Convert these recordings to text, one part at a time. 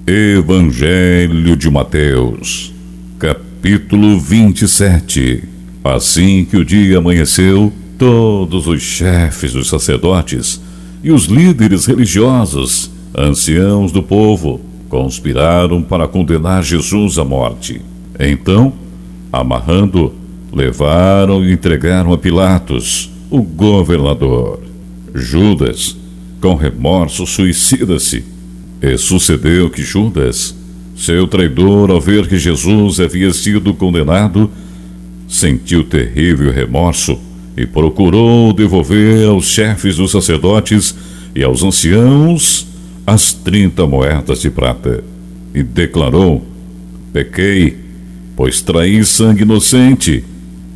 Evangelho de Mateus, capítulo 27. Assim que o dia amanheceu, todos os chefes dos sacerdotes e os líderes religiosos, anciãos do povo, conspiraram para condenar Jesus à morte. Então, amarrando, levaram e entregaram a Pilatos, o governador. Judas, com remorso, suicida-se. E sucedeu que Judas, seu traidor, ao ver que Jesus havia sido condenado, sentiu terrível remorso e procurou devolver aos chefes dos sacerdotes e aos anciãos as 30 moedas de prata. E declarou: pequei, pois traí sangue inocente.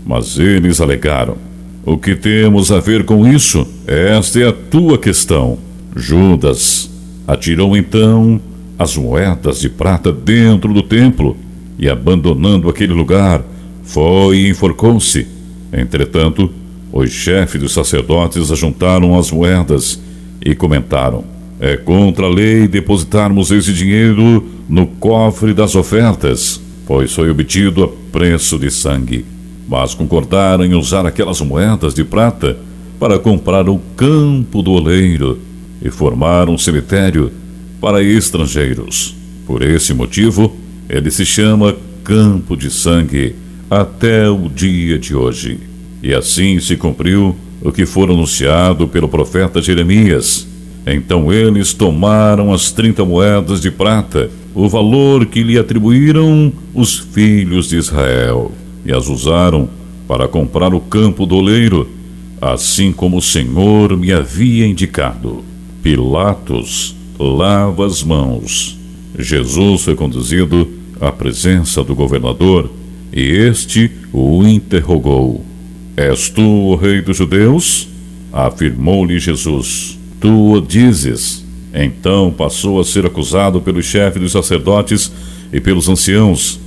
Mas eles alegaram: o que temos a ver com isso? Esta é a tua questão. Judas atirou então as moedas de prata dentro do templo e, abandonando aquele lugar, foi e enforcou-se. Entretanto, os chefes dos sacerdotes ajuntaram as moedas e comentaram: é contra a lei depositarmos esse dinheiro no cofre das ofertas, pois foi obtido a preço de sangue. Mas concordaram em usar aquelas moedas de prata para comprar o campo do oleiro e formar um cemitério para estrangeiros. Por esse motivo, ele se chama Campo de Sangue até o dia de hoje. E assim se cumpriu o que foi anunciado pelo profeta Jeremias. Então eles tomaram as 30 moedas de prata, o valor que lhe atribuíram os filhos de Israel, e as usaram para comprar o campo do oleiro, assim como o Senhor me havia indicado. Pilatos lava as mãos. Jesus foi conduzido à presença do governador e este o interrogou: és tu o rei dos judeus? Afirmou-lhe Jesus: tu o dizes. Então passou a ser acusado pelos chefes dos sacerdotes e pelos anciãos,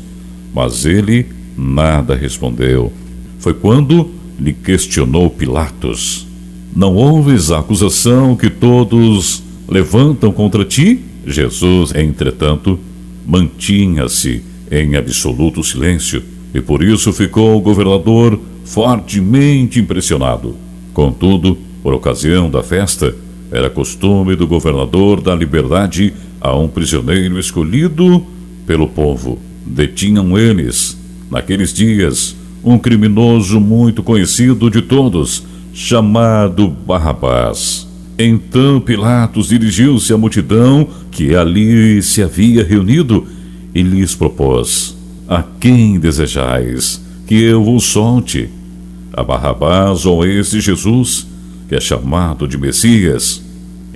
mas ele nada respondeu. Foi quando lhe questionou Pilatos: não ouves a acusação que todos levantam contra ti? Jesus, entretanto, mantinha-se em absoluto silêncio, e por isso ficou o governador fortemente impressionado. Contudo, por ocasião da festa, era costume do governador dar liberdade a um prisioneiro escolhido pelo povo. Detinham eles, naqueles dias, um criminoso muito conhecido de todos, chamado Barrabás. Então Pilatos dirigiu-se à multidão que ali se havia reunido e lhes propôs: a quem desejais que eu vos solte? A Barrabás ou a esse Jesus, que é chamado de Messias?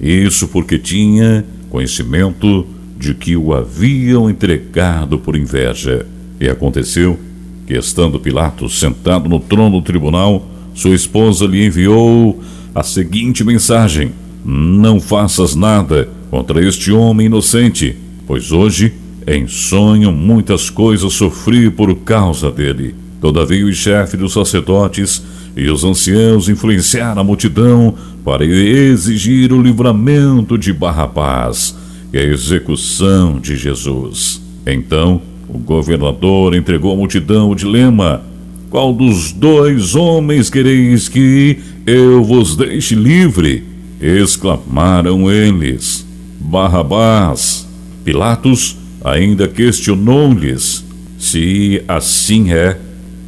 Isso porque tinha conhecimento de que o haviam entregado por inveja. E aconteceu que, estando Pilatos sentado no trono do tribunal, sua esposa lhe enviou a seguinte mensagem: não faças nada contra este homem inocente, pois hoje, em sonho, muitas coisas sofri por causa dele. Todavia os chefes dos sacerdotes e os anciãos influenciaram a multidão para exigir o livramento de Barrabás e a execução de Jesus. Então o governador entregou à multidão o dilema: qual dos dois homens quereis que eu vos deixe livre? Exclamaram eles: Barrabás. Pilatos ainda questionou-lhes: se assim é,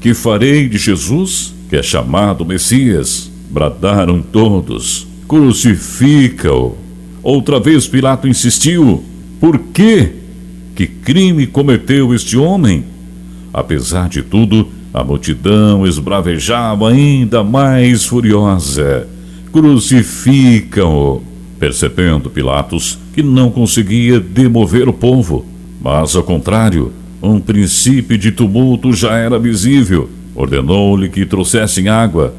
que farei de Jesus, que é chamado Messias? Bradaram todos: crucifica-o. Outra vez Pilatos insistiu: por quê? Que crime cometeu este homem? Apesar de tudo, a multidão esbravejava ainda mais furiosa: crucificam-o. Percebendo Pilatos que não conseguia demover o povo, mas ao contrário, um princípio de tumulto já era visível, ordenou-lhe que trouxessem água,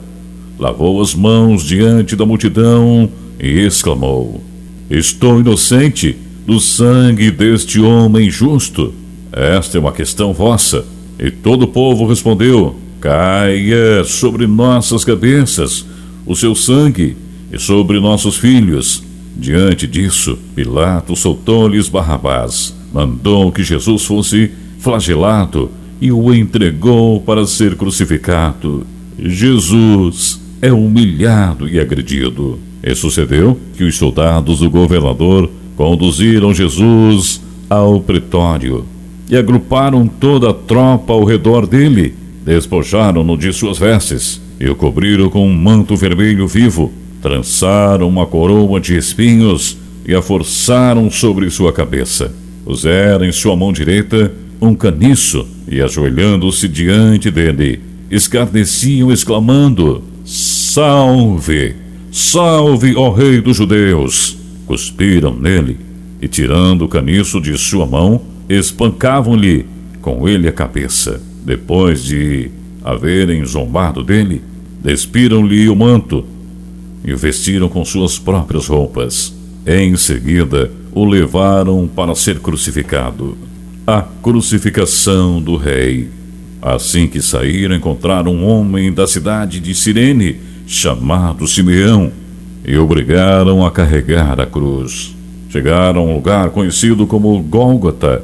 lavou as mãos diante da multidão e exclamou: estou inocente do sangue deste homem justo. Esta é uma questão vossa. E todo o povo respondeu: caia sobre nossas cabeças o seu sangue e sobre nossos filhos. Diante disso, Pilatos soltou-lhes Barrabás, mandou que Jesus fosse flagelado e o entregou para ser crucificado. Jesus é humilhado e agredido. E sucedeu que os soldados do governador conduziram Jesus ao pretório e agruparam toda a tropa ao redor dele, despojaram-no de suas vestes e o cobriram com um manto vermelho vivo, trançaram uma coroa de espinhos e a forçaram sobre sua cabeça. Puseram em sua mão direita um caniço e, ajoelhando-se diante dele, escarneciam, exclamando: Salve! Salve, ó Rei dos Judeus! Cuspiram nele e, tirando o caniço de sua mão, espancavam-lhe com ele a cabeça. Depois de haverem zombado dele, despiram-lhe o manto e o vestiram com suas próprias roupas. Em seguida, o levaram para ser crucificado. A crucificação do rei. Assim que saíram, encontraram um homem da cidade de Cirene, chamado Simeão, e o obrigaram a carregar a cruz. Chegaram a um lugar conhecido como Gólgota,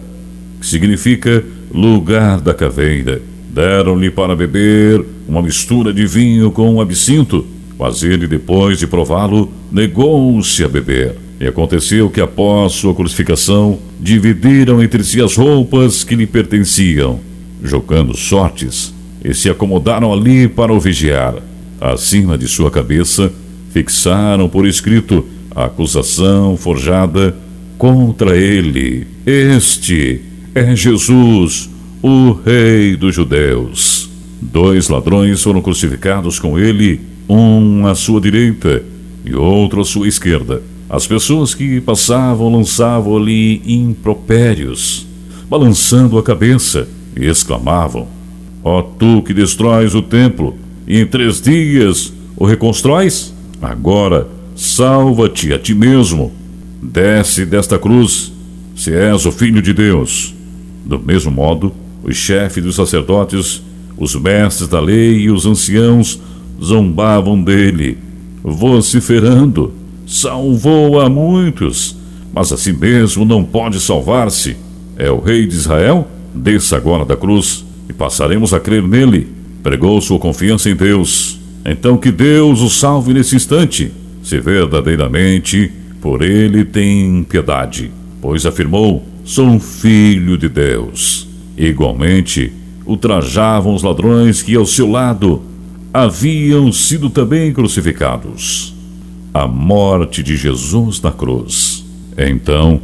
que significa lugar da caveira. Deram-lhe para beber uma mistura de vinho com absinto, mas ele, depois de prová-lo, negou-se a beber. E aconteceu que, após sua crucificação, dividiram entre si as roupas que lhe pertenciam, jogando sortes, e se acomodaram ali para o vigiar. Acima de sua cabeça, fixaram por escrito a acusação forjada contra ele: Este é Jesus, o Rei dos Judeus. 2 ladrões foram crucificados com ele, um à sua direita e outro à sua esquerda. As pessoas que passavam lançavam-lhe impropérios, balançando a cabeça, e exclamavam: Ó tu que destróis o templo, e em 3 dias o reconstróis? Agora salva-te a ti mesmo. Desce desta cruz, se és o Filho de Deus. Do mesmo modo, os chefes dos sacerdotes, os mestres da lei e os anciãos zombavam dele, vociferando: Salvou a muitos, mas a si mesmo não pode salvar-se. É o Rei de Israel? Desça agora da cruz e passaremos a crer nele. Pregou sua confiança em Deus. Então que Deus o salve nesse instante, se verdadeiramente por ele tem piedade, pois afirmou: Sou um filho de Deus. Igualmente, ultrajavam os ladrões que ao seu lado haviam sido também crucificados. A morte de Jesus na cruz. Então,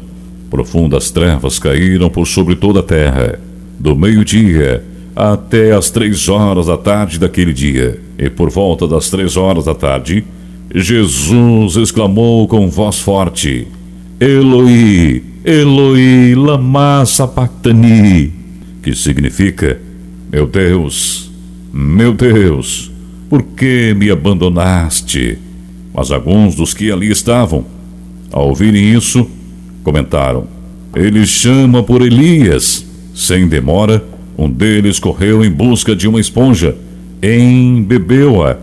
profundas trevas caíram por sobre toda a terra, do meio-dia até as 3 horas da tarde daquele dia. E por volta das 3 horas da tarde, Jesus exclamou com voz forte: Eloi, Eloi, lama sabachthani, que significa: Meu Deus, por que me abandonaste? Mas alguns dos que ali estavam, ao ouvirem isso, comentaram: Ele chama por Elias. Sem demora, um deles correu em busca de uma esponja, embebeu-a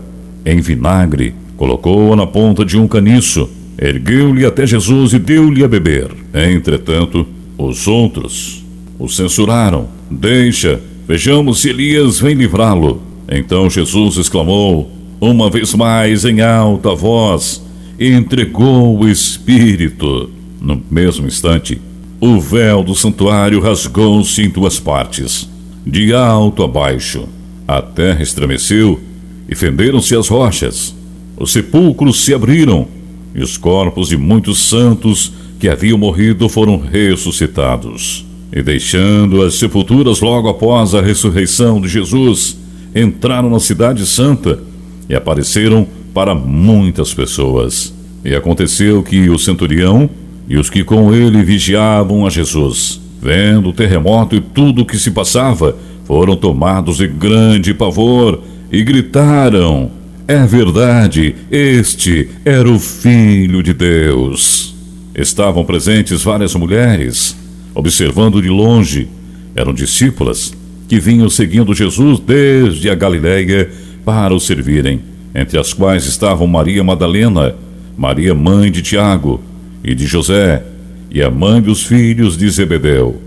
em vinagre, colocou-a na ponta de um caniço, ergueu-lhe até Jesus e deu-lhe a beber. Entretanto, os outros o censuraram: Deixa, vejamos se Elias vem livrá-lo. Então Jesus exclamou uma vez mais em alta voz e entregou o Espírito. No mesmo instante, o véu do santuário rasgou-se em 2 partes, de alto a baixo. A terra estremeceu e fenderam-se as rochas. Os sepulcros se abriram e os corpos de muitos santos que haviam morrido foram ressuscitados. E deixando as sepulturas logo após a ressurreição de Jesus, entraram na cidade santa e apareceram para muitas pessoas. E aconteceu que o centurião e os que com ele vigiavam a Jesus, vendo o terremoto e tudo o que se passava, foram tomados de grande pavor e gritaram: É verdade, este era o Filho de Deus. Estavam presentes várias mulheres, observando de longe. Eram discípulas que vinham seguindo Jesus desde a Galileia para o servirem, entre as quais estavam Maria Madalena, Maria mãe de Tiago e de José, e a mãe dos filhos de Zebedeu.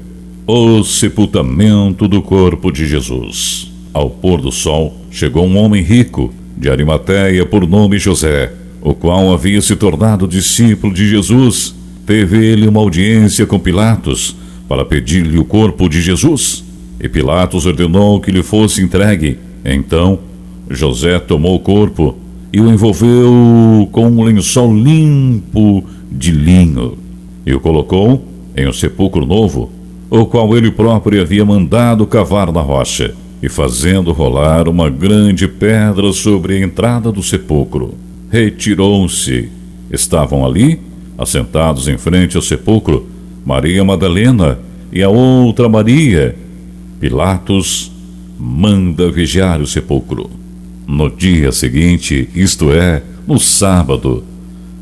O sepultamento do corpo de Jesus. Ao pôr do sol, chegou um homem rico, de Arimateia, por nome José, o qual havia se tornado discípulo de Jesus. Teve ele uma audiência com Pilatos, para pedir-lhe o corpo de Jesus. E Pilatos ordenou que lhe fosse entregue. Então, José tomou o corpo e o envolveu com um lençol limpo de linho, e o colocou em um sepulcro novo, o qual ele próprio havia mandado cavar na rocha, e fazendo rolar uma grande pedra sobre a entrada do sepulcro, retirou-se. Estavam ali, assentados em frente ao sepulcro, Maria Madalena e a outra Maria. Pilatos manda vigiar o sepulcro. No dia seguinte, isto é, no sábado,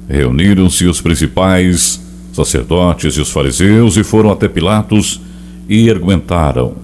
reuniram-se os principais sacerdotes e os fariseus e foram até Pilatos e argumentaram: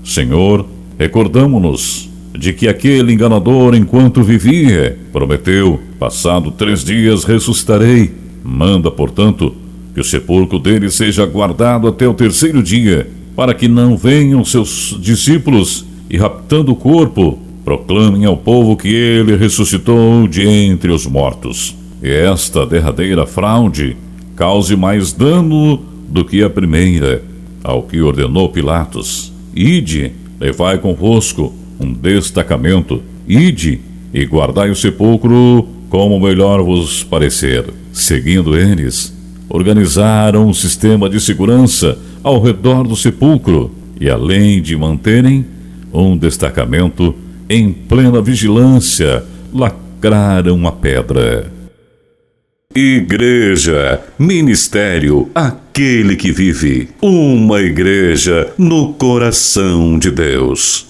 Senhor, recordamo-nos de que aquele enganador, enquanto vivia, prometeu: passado 3 dias ressuscitarei. Manda, portanto, que o sepulcro dele seja guardado até o 3º dia, para que não venham seus discípulos e, raptando o corpo, proclamem ao povo que ele ressuscitou de entre os mortos. E esta derradeira fraude cause mais dano do que a primeira. Ao que ordenou Pilatos: ide, levai convosco um destacamento, ide e guardai o sepulcro como melhor vos parecer. Seguindo eles, organizaram um sistema de segurança ao redor do sepulcro e, além de manterem um destacamento em plena vigilância, lacraram a pedra. Igreja, ministério, aquele que vive. Uma igreja no coração de Deus.